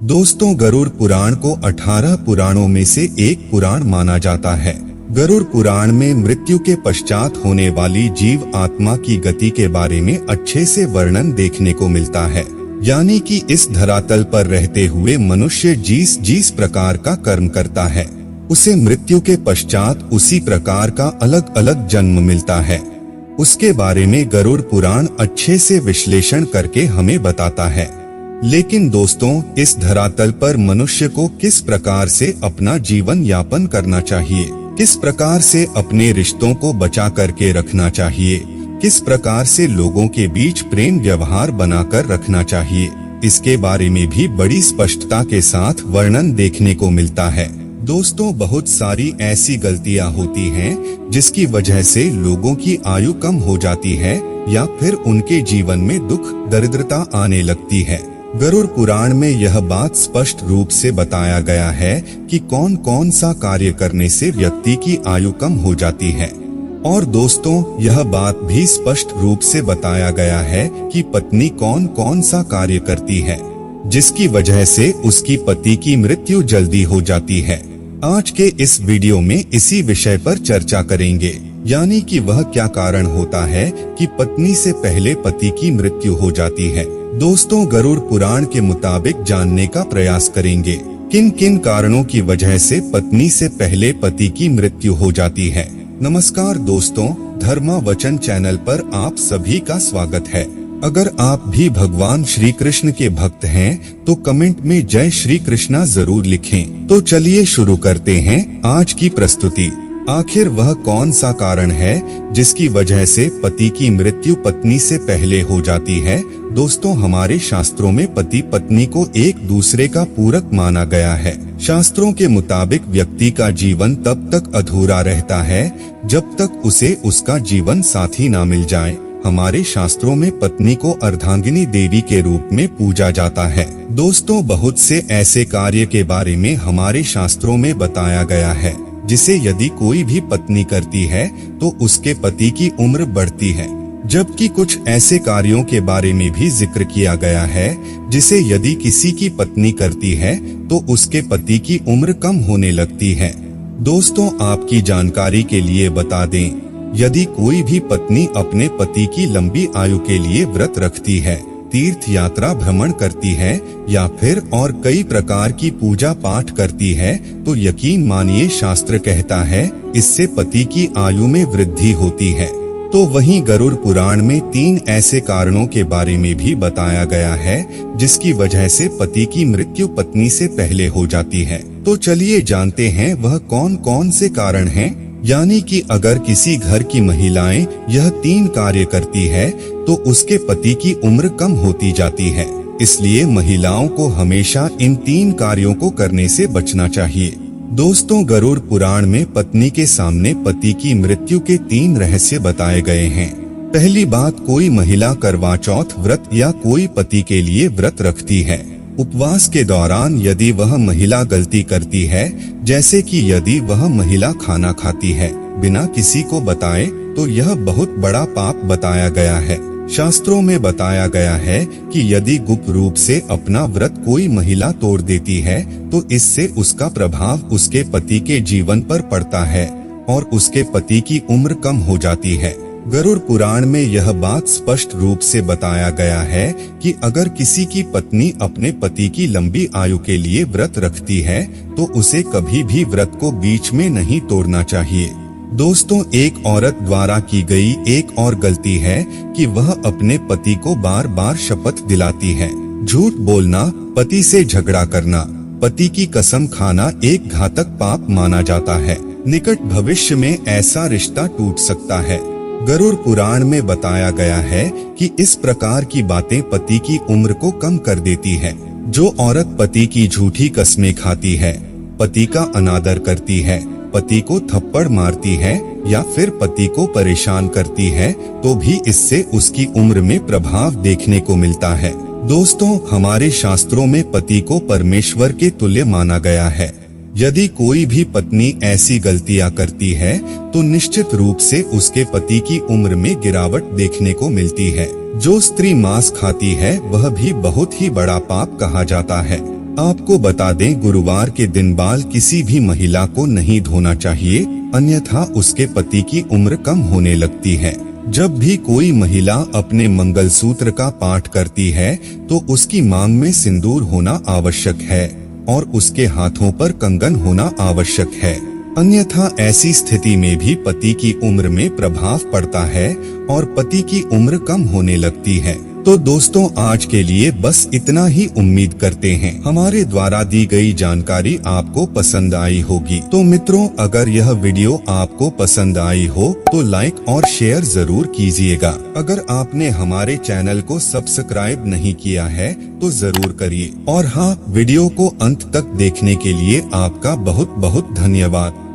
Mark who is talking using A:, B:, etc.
A: दोस्तों, गरुड़ पुराण को 18 पुराणों में से एक पुराण माना जाता है। गरुड़ पुराण में मृत्यु के पश्चात होने वाली जीव आत्मा की गति के बारे में अच्छे से वर्णन देखने को मिलता है। यानी कि इस धरातल पर रहते हुए मनुष्य जिस प्रकार का कर्म करता है, उसे मृत्यु के पश्चात उसी प्रकार का अलग अलग जन्म मिलता है। उसके बारे में गरुड़ पुराण अच्छे से विश्लेषण करके हमें बताता है। लेकिन दोस्तों, इस धरातल पर मनुष्य को किस प्रकार से अपना जीवन यापन करना चाहिए, किस प्रकार से अपने रिश्तों को बचा करके रखना चाहिए, किस प्रकार से लोगों के बीच प्रेम व्यवहार बनाकर रखना चाहिए, इसके बारे में भी बड़ी स्पष्टता के साथ वर्णन देखने को मिलता है। दोस्तों, बहुत सारी ऐसी गलतियां होती हैं जिसकी वजह से लोगों की आयु कम हो जाती है या फिर उनके जीवन में दुख दरिद्रता आने लगती है। गरुड़ पुराण में यह बात स्पष्ट रूप से बताया गया है कि कौन कौन सा कार्य करने से व्यक्ति की आयु कम हो जाती है। और दोस्तों, यह बात भी स्पष्ट रूप से बताया गया है कि पत्नी कौन कौन सा कार्य करती है जिसकी वजह से उसकी पति की मृत्यु जल्दी हो जाती है। आज के इस वीडियो में इसी विषय पर चर्चा करेंगे, यानी कि वह क्या कारण होता है कि पत्नी से पहले पति की मृत्यु हो जाती है। दोस्तों, गरुड़ पुराण के मुताबिक जानने का प्रयास करेंगे किन किन कारणों की वजह से पत्नी से पहले पति की मृत्यु हो जाती है। नमस्कार दोस्तों, धर्मा वचन चैनल पर आप सभी का स्वागत है। अगर आप भी भगवान श्री कृष्ण के भक्त हैं तो कमेंट में जय श्री कृष्णा जरूर लिखें। तो चलिए शुरू करते हैं आज की प्रस्तुति। आखिर वह कौन सा कारण है जिसकी वजह से पति की मृत्यु पत्नी से पहले हो जाती है। दोस्तों, हमारे शास्त्रों में पति पत्नी को एक दूसरे का पूरक माना गया है। शास्त्रों के मुताबिक व्यक्ति का जीवन तब तक अधूरा रहता है जब तक उसे उसका जीवन साथी ना मिल जाए। हमारे शास्त्रों में पत्नी को अर्धांगिनी देवी के रूप में पूजा जाता है। दोस्तों, बहुत से ऐसे कार्य के बारे में हमारे शास्त्रों में बताया गया है जिसे यदि कोई भी पत्नी करती है तो उसके पति की उम्र बढ़ती है, जबकि कुछ ऐसे कार्यों के बारे में भी जिक्र किया गया है जिसे यदि किसी की पत्नी करती है तो उसके पति की उम्र कम होने लगती है। दोस्तों, आपकी जानकारी के लिए बता दें, यदि कोई भी पत्नी अपने पति की लंबी आयु के लिए व्रत रखती है, तीर्थ यात्रा भ्रमण करती है या फिर और कई प्रकार की पूजा पाठ करती है तो यकीन मानिए शास्त्र कहता है इससे पति की आयु में वृद्धि होती है। तो वहीं गरुड़ पुराण में 3 ऐसे कारणों के बारे में भी बताया गया है जिसकी वजह से पति की मृत्यु पत्नी से पहले हो जाती है। तो चलिए जानते हैं वह कौन कौन से कारण हैं। यानी कि अगर किसी घर की महिलाएं यह 3 कार्य करती है तो उसके पति की उम्र कम होती जाती है। इसलिए महिलाओं को हमेशा इन 3 कार्यों को करने से बचना चाहिए। दोस्तों, गरुड़ पुराण में पत्नी के सामने पति की मृत्यु के 3 रहस्य बताए गए हैं। पहली बात, कोई महिला करवा चौथ व्रत या कोई पति के लिए व्रत रखती है। उपवास के दौरान यदि वह महिला गलती करती है, जैसे कि यदि वह महिला खाना खाती है बिना किसी को बताए, तो यह बहुत बड़ा पाप बताया गया है। शास्त्रों में बताया गया है कि यदि गुप्त रूप से अपना व्रत कोई महिला तोड़ देती है तो इससे उसका प्रभाव उसके पति के जीवन पर पड़ता है और उसके पति की उम्र कम हो जाती है। गरुड़ पुराण में यह बात स्पष्ट रूप से बताया गया है कि अगर किसी की पत्नी अपने पति की लंबी आयु के लिए व्रत रखती है तो उसे कभी भी व्रत को बीच में नहीं तोड़ना चाहिए। दोस्तों, एक औरत द्वारा की गई एक और गलती है कि वह अपने पति को बार बार शपथ दिलाती है। झूठ बोलना, पति से झगड़ा करना, पति की कसम खाना एक घातक पाप माना जाता है। निकट भविष्य में ऐसा रिश्ता टूट सकता है। गरुड़ पुराण में बताया गया है कि इस प्रकार की बातें पति की उम्र को कम कर देती है। जो औरत पति की झूठी कस्में खाती है, पति का अनादर करती है, पति को थप्पड़ मारती है या फिर पति को परेशान करती है तो भी इससे उसकी उम्र में प्रभाव देखने को मिलता है। दोस्तों, हमारे शास्त्रों में पति को परमेश्वर के तुल्य माना गया है। यदि कोई भी पत्नी ऐसी गलतियां करती है तो निश्चित रूप से उसके पति की उम्र में गिरावट देखने को मिलती है। जो स्त्री मांस खाती है वह भी बहुत ही बड़ा पाप कहा जाता है। आपको बता दें, गुरुवार के दिन बाल किसी भी महिला को नहीं धोना चाहिए, अन्यथा उसके पति की उम्र कम होने लगती है। जब भी कोई महिला अपने मंगलसूत्र का पाठ करती है तो उसकी मांग में सिंदूर होना आवश्यक है और उसके हाथों पर कंगन होना आवश्यक है, अन्यथा ऐसी स्थिति में भी पति की उम्र में प्रभाव पड़ता है और पति की उम्र कम होने लगती है। तो दोस्तों, आज के लिए बस इतना ही। उम्मीद करते हैं हमारे द्वारा दी गई जानकारी आपको पसंद आई होगी। तो मित्रों, अगर यह वीडियो आपको पसंद आई हो तो लाइक और शेयर जरूर कीजिएगा। अगर आपने हमारे चैनल को सब्सक्राइब नहीं किया है तो जरूर करिए। और हाँ, वीडियो को अंत तक देखने के लिए आपका बहुत बहुत धन्यवाद।